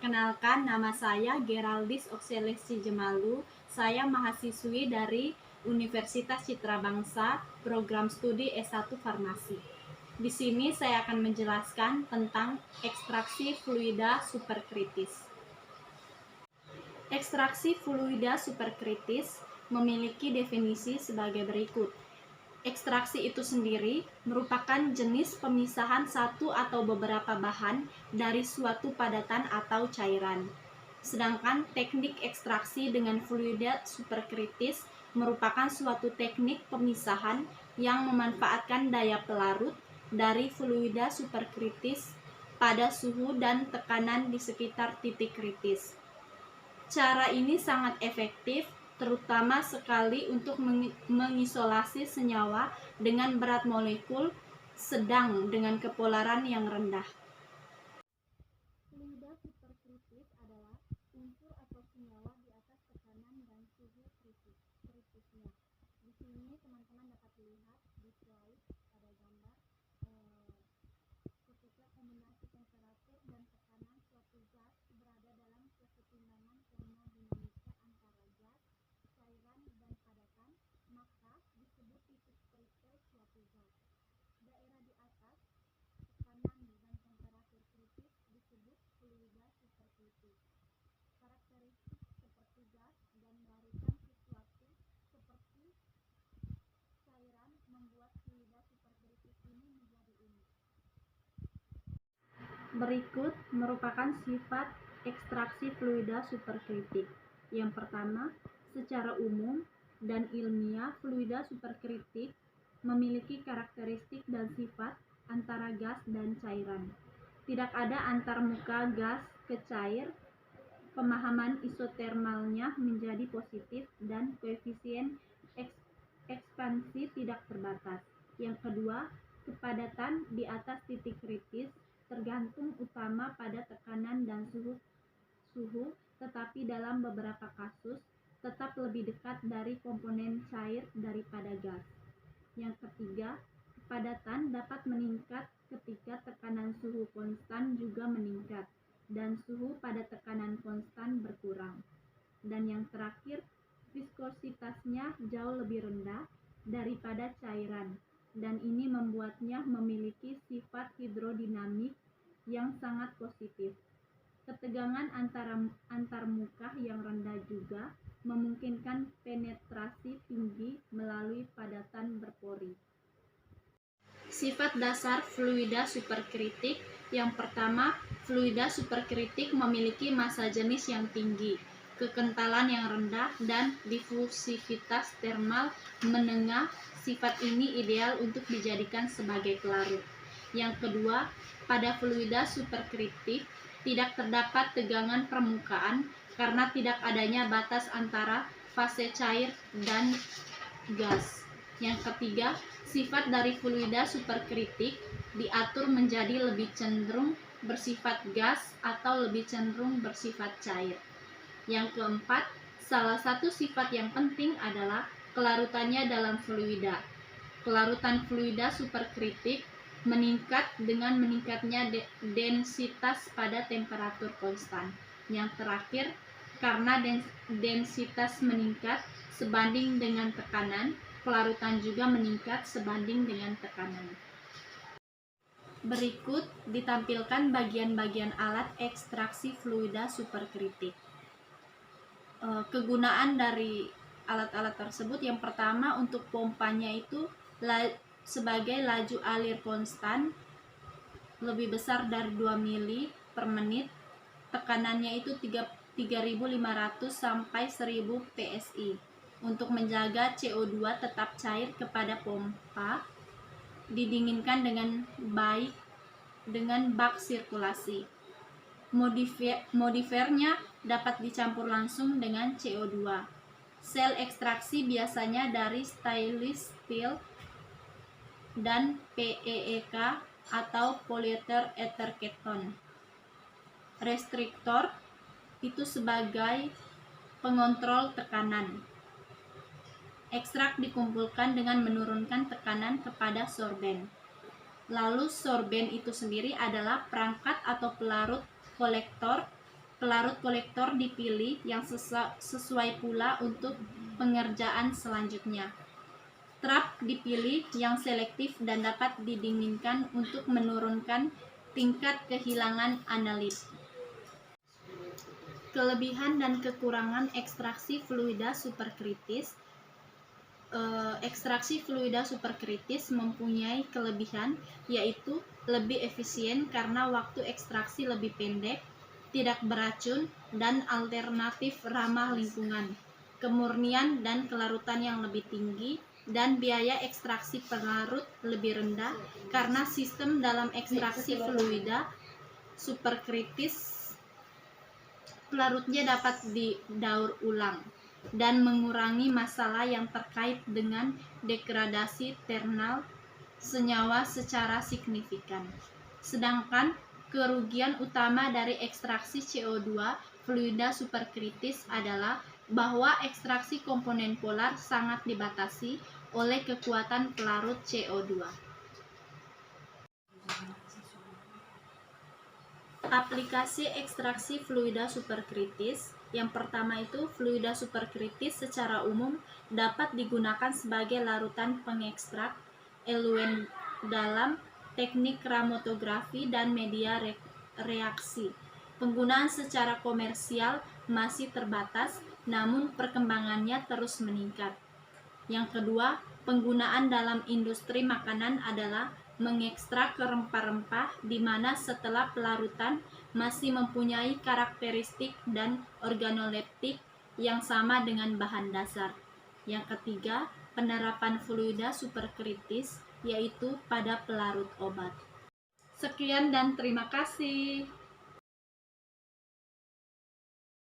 Perkenalkan, nama saya Geraldis Okselesi Jemalu. Saya mahasiswi dari Universitas Citra Bangsa, program studi S1 Farmasi. Di sini saya akan menjelaskan tentang ekstraksi fluida superkritis. Ekstraksi fluida superkritis memiliki definisi sebagai berikut. Ekstraksi itu sendiri merupakan jenis pemisahan satu atau beberapa bahan dari suatu padatan atau cairan. Sedangkan teknik ekstraksi dengan fluida superkritis merupakan suatu teknik pemisahan yang memanfaatkan daya pelarut dari fluida superkritis pada suhu dan tekanan di sekitar titik kritis. Cara ini sangat efektif, terutama sekali untuk mengisolasi senyawa dengan berat molekul sedang dengan kepolaran yang rendah. Fluida superkritis adalah unsur atau senyawa di atas tekanan dan suhu kritisnya. Di sini teman-teman dapat lihat di slide pada gambar ketika kombinasi temperatur dan tekanan suatu gas berada dalam kesetimbangan termodinamika antara gas, cairan, dan padatan, maka disebut titik kritis suatu gas. Daerah di atas tekanan dan temperatur kritis disebut fluida superkritis. Karakteristik seperti gas dan larutan sesuatu seperti cairan membuat fluida superkritis ini menjadi unik. Berikut merupakan sifat ekstraksi fluida superkritik. Yang pertama, secara umum dan ilmiah, fluida superkritik memiliki karakteristik dan sifat antara gas dan cairan. Tidak ada antarmuka gas ke cair, pemahaman isotermalnya menjadi positif, dan koefisien ekspansi tidak terbatas. Yang kedua, kepadatan di atas titik kritis tergantung utama pada tekanan dan suhu, tetapi dalam beberapa kasus tetap lebih dekat dari komponen cair daripada gas. Yang ketiga, kepadatan dapat meningkat ketika tekanan suhu konstan juga meningkat dan suhu pada tekanan konstan berkurang. Dan yang terakhir, viskositasnya jauh lebih rendah daripada cairan, dan ini membuatnya memiliki sifat hidrodinamik yang sangat positif. Ketegangan antarmuka yang rendah juga memungkinkan penetrasi tinggi melalui padatan berpori. Sifat dasar fluida superkritik. Yang pertama, fluida superkritik memiliki massa jenis yang tinggi, kekentalan yang rendah, dan difusivitas termal menengah. Sifat ini ideal untuk dijadikan sebagai pelarut. Yang kedua, pada fluida superkritik tidak terdapat tegangan permukaan karena tidak adanya batas antara fase cair dan gas. Yang ketiga, sifat dari fluida superkritik diatur menjadi lebih cenderung bersifat gas atau lebih cenderung bersifat cair. Yang keempat, salah satu sifat yang penting adalah kelarutannya dalam fluida. Kelarutan fluida superkritik meningkat dengan meningkatnya densitas pada temperatur konstan. Yang terakhir, karena densitas meningkat sebanding dengan tekanan, kelarutan juga meningkat sebanding dengan tekanan. Berikut ditampilkan bagian-bagian alat ekstraksi fluida superkritik. Kegunaan dari alat-alat tersebut, yang pertama, untuk pompanya itu sebagai laju alir konstan lebih besar dari 2 mili per menit, tekanannya itu 3500 sampai 1000 psi. Untuk menjaga CO2 tetap cair kepada pompa, didinginkan dengan baik dengan bak sirkulasi. Modifernya dapat dicampur langsung dengan CO2. Sel ekstraksi biasanya dari stainless steel dan PEEK atau polyether ether keton. Restriktor itu sebagai pengontrol tekanan. Ekstrak dikumpulkan dengan menurunkan tekanan kepada sorben. Lalu sorben itu sendiri adalah perangkat atau pelarut kolektor Pelarut kolektor dipilih yang sesuai pula untuk pengerjaan selanjutnya. Trap dipilih yang selektif dan dapat didinginkan untuk menurunkan tingkat kehilangan analit. Kelebihan dan kekurangan ekstraksi fluida superkritis. Ekstraksi fluida superkritis mempunyai kelebihan, yaitu lebih efisien karena waktu ekstraksi lebih pendek, tidak beracun, dan alternatif ramah lingkungan, kemurnian dan kelarutan yang lebih tinggi, dan biaya ekstraksi pelarut lebih rendah karena sistem dalam ekstraksi fluida superkritis pelarutnya dapat didaur ulang dan mengurangi masalah yang terkait dengan degradasi thermal senyawa secara signifikan. Sedangkan kerugian utama dari ekstraksi CO2 fluida superkritis adalah bahwa ekstraksi komponen polar sangat dibatasi oleh kekuatan pelarut CO2. Aplikasi ekstraksi fluida superkritis. Yang pertama itu, fluida superkritis secara umum dapat digunakan sebagai larutan pengekstrak eluent dalam teknik kromatografi dan media reaksi. Penggunaan secara komersial masih terbatas, namun perkembangannya terus meningkat. Yang kedua, penggunaan dalam industri makanan adalah mengekstrak rempah-rempah di mana setelah pelarutan masih mempunyai karakteristik dan organoleptik yang sama dengan bahan dasar. Yang ketiga, penerapan fluida superkritis yaitu pada pelarut obat. Sekian dan terima kasih.